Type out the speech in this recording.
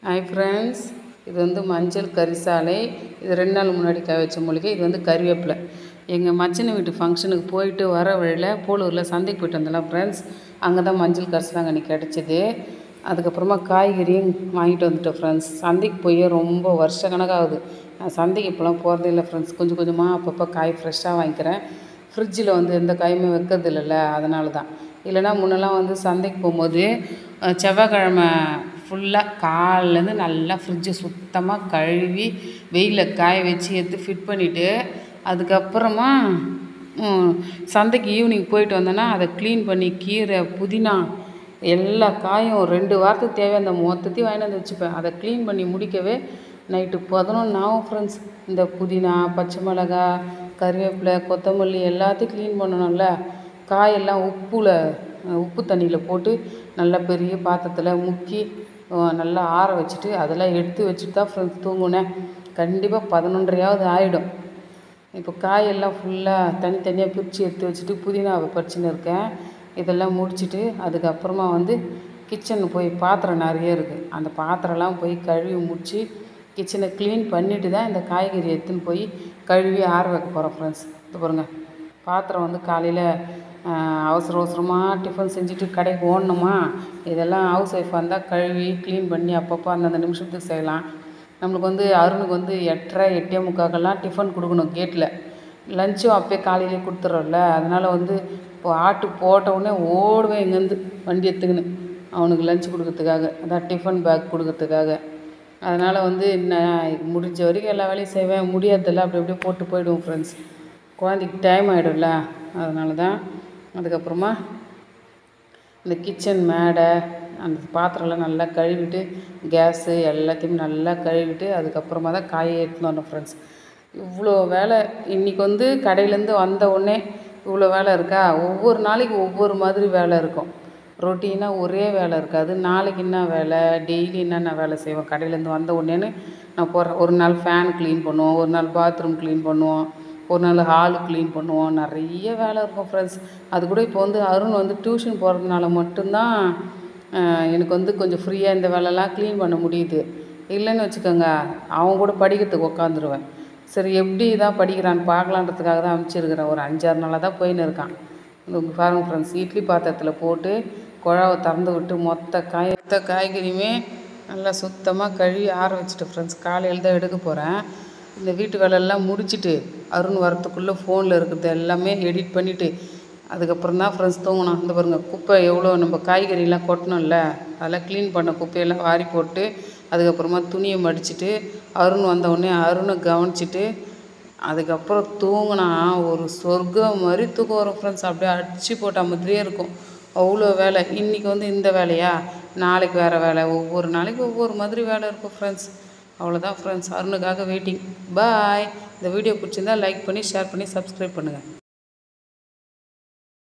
Hi friends, இது வந்து மஞ்சள் கரிசாலை. இது 2 நாள் முன்னாடி காய வச்ச மூலிகை. இது வந்து கறிவேப்பிலை. எங்கள் மச்சினை வீட்டு ஃபங்க்ஷனுக்கு போயிட்டு வர வழியில் போலூரில் சந்தைக்கு போயிட்டு வந்தலாம் ஃப்ரெண்ட்ஸ். அங்கே தான் மஞ்சள் கரிசலாங்கண்ணி கிடச்சிது. அதுக்கப்புறமா காய்கறியும் வாங்கிட்டு வந்துட்டோம் ஃப்ரெண்ட்ஸ். சந்தைக்கு போய் ரொம்ப வருஷ கணக்காகுது. நான் சந்தைக்கு இப்போலாம் போகிறதே இல்லை ஃப்ரெண்ட்ஸ். கொஞ்சம் கொஞ்சமாக அப்பப்போ காய் ஃப்ரெஷ்ஷாக வாங்கிக்கிறேன். ஃப்ரிட்ஜில் வந்து எந்த காயுமே வைக்கிறது இல்லைல்ல, அதனால தான். இல்லைனா முன்னெல்லாம் வந்து சந்தைக்கு போகும்போது செவ்வாய்க்கிழமை ஃபுல்லாக காலையிலேருந்து நல்லா ஃப்ரிட்ஜை சுத்தமாக கழுவி வெயிலில் காய வச்சு எடுத்து ஃபிட் பண்ணிவிட்டு அதுக்கப்புறமா சந்தைக்கு ஈவினிங் போயிட்டு வந்தேன்னா அதை க்ளீன் பண்ணி கீரை, புதினா எல்லா காயும் 2 வாரத்துக்கு தேவையான மொத்தத்தையும் வாங்கிட்டு வந்து வச்சுப்பேன். அதை க்ளீன் பண்ணி முடிக்கவே நைட்டு 11 ஆகும் ஃப்ரெண்ட்ஸ். இந்த புதினா, பச்சை மிளகா, கறிவேப்பிலை, கொத்தமல்லி எல்லாத்தையும் க்ளீன் பண்ணணும்ல. காயெல்லாம் உப்பு தண்ணியில் போட்டு நல்லா பெரிய பாத்திரத்தில் முக்கி நல்லா ஆற வச்சுட்டு அதெல்லாம் எடுத்து வச்சுட்டு தான் ஃப்ரெண்ட்ஸ் தூங்குனேன். கண்டிப்பாக 11:30 ஆகிடும். இப்போ காயெல்லாம் ஃபுல்லாக தனித்தனியாக பிரித்து எடுத்து வச்சுட்டு புதினாவை பறிச்சுன்னு இருக்கேன். இதெல்லாம் முடிச்சுட்டு அதுக்கப்புறமா வந்து கிச்சன் போய் பாத்திரம் நிறைய இருக்குது. அந்த பாத்திரம்லாம் போய் கழுவி முடித்து கிச்சனை க்ளீன் பண்ணிவிட்டு தான் இந்த காய்கறி எடுத்துன்னு போய் கழுவி ஆற வைக்க போகிறோம் ஃப்ரெண்ட்ஸ். இது பாருங்கள், பாத்திரம் வந்து காலையில் அவசரமாக டிஃபன் செஞ்சுட்டு கடைக்கு ஓடணுமா, இதெல்லாம் ஹவுஸ் ஒய்ஃபாக இருந்தால் கழுவி க்ளீன் பண்ணி அப்பப்போ அந்தந்த நிமிஷத்துக்கு செய்யலாம். நம்மளுக்கு வந்து அருணுக்கு வந்து 8:30 8:45 டிஃபன் கொடுக்கணும் கேட்டில். லஞ்சும் அப்போயே காலையிலே கொடுத்துட்றோம்ல. அதனால் வந்து இப்போ ஆட்டு போட்டவுடனே ஓடுவேன் இங்கேருந்து வண்டி எடுத்துக்கின்னு அவனுக்கு லஞ்ச் கொடுக்கறதுக்காக, அதான் டிஃபன் பேக் கொடுக்கறதுக்காக. அதனால் வந்து நான் முடிஞ்ச வரைக்கும் எல்லா வேலையும் செய்வேன். முடியாததெல்லாம் அப்படி அப்படியே போட்டு போயிடுவோம் ஃப்ரெண்ட்ஸ். குழந்தைக்கு டைம் ஆகிடும்ல, அதனால தான். அதுக்கப்புறமா இந்த கிச்சன் மேடை அந்த பாத்திரம்லாம் நல்லா கழுவிட்டு கேஸு எல்லாத்தையும் நல்லா கழுவிட்டு அதுக்கப்புறமா தான் காயை எடுத்துன்னு வரணும் ஃப்ரெண்ட்ஸ். இவ்வளோ வேலை இன்றைக்கி வந்து கடையிலேருந்து வந்த உடனே இவ்வளோ வேலை இருக்கா. ஒவ்வொரு நாளைக்கு ஒவ்வொரு மாதிரி வேலை இருக்கும். ரொட்டீனாக ஒரே வேலை இருக்காது. நாளைக்கு என்ன வேலை, டெய்லி என்னென்ன வேலை செய்வோம் கடையிலேருந்து வந்த உடனேன்னு நான் போடுறேன். ஒரு நாள் ஃபேன் க்ளீன் பண்ணுவோம், ஒரு நாள் பாத்ரூம் க்ளீன் பண்ணுவோம், ஒரு நாள் ஹாலு க்ளீன் பண்ணுவோம். நிறைய வேலை இருக்கும் ஃப்ரெண்ட்ஸ். அது கூட இப்போ வந்து அருண் வந்து டியூஷன் போகிறதுனால மட்டும்தான் எனக்கு வந்து கொஞ்சம் ஃப்ரீயாக இந்த வேலைலாம் க்ளீன் பண்ண முடியுது. இல்லைன்னு வச்சுக்கோங்க, அவன் கூட படிக்கிறதுக்கு உட்காந்துருவேன். சரி, எப்படி தான் படிக்கிறான்னு பார்க்கலான்றதுக்காக தான் அனுப்பிச்சிருக்கிறேன். ஒரு 5-6 நாளாக தான் போயின்னு இருக்கான். பாருங்கள் ஃப்ரெண்ட்ஸ், இட்லி பாத்திரத்தில் போட்டு குழாவை திறந்து விட்டு மொத்த காய்கறியுமே நல்லா சுத்தமாக கழுவி ஆற வச்சுட்டு ஃப்ரெண்ட்ஸ் காலையில் தான் எடுக்க போகிறேன். இந்த வீட்டு வேலையெல்லாம் முடிச்சுட்டு அருண் வரத்துக்குள்ளே ஃபோனில் இருக்கிறது எல்லாமே எடிட் பண்ணிவிட்டு அதுக்கப்புறம் தான் ஃப்ரெண்ட்ஸ் தூங்கணும். இந்த பாருங்கள், குப்பை எவ்வளோ நம்ம காய்கறிலாம் கொட்டணும்ல, அதெல்லாம் க்ளீன் பண்ண குப்பையெல்லாம் வாரி போட்டு அதுக்கப்புறமா துணியை மடிச்சுட்டு அருண் வந்தவுடனே அருணை கவனிச்சிட்டு அதுக்கப்புறம் தூங்கினா ஒரு சொர்க்கம் மாதிரி தூக்கம் வரும் ஃப்ரெண்ட்ஸ். அப்படியே அடித்து போட்ட மாதிரியே இருக்கும். அவ்வளோ வேலை. இன்றைக்கி வந்து இந்த வேலையா, நாளைக்கு வேறு வேலை, ஒவ்வொரு நாளைக்கு ஒவ்வொரு மாதிரி வேலை இருக்கும் ஃப்ரெண்ட்ஸ். அவ்வளோதான் ஃப்ரெண்ட்ஸ், அருணுக்காக வெயிட்டிங். பாய். இந்த வீடியோ பிடிச்சிருந்தால் லைக் பண்ணி ஷேர் பண்ணி சப்ஸ்கிரைப் பண்ணுங்கள்.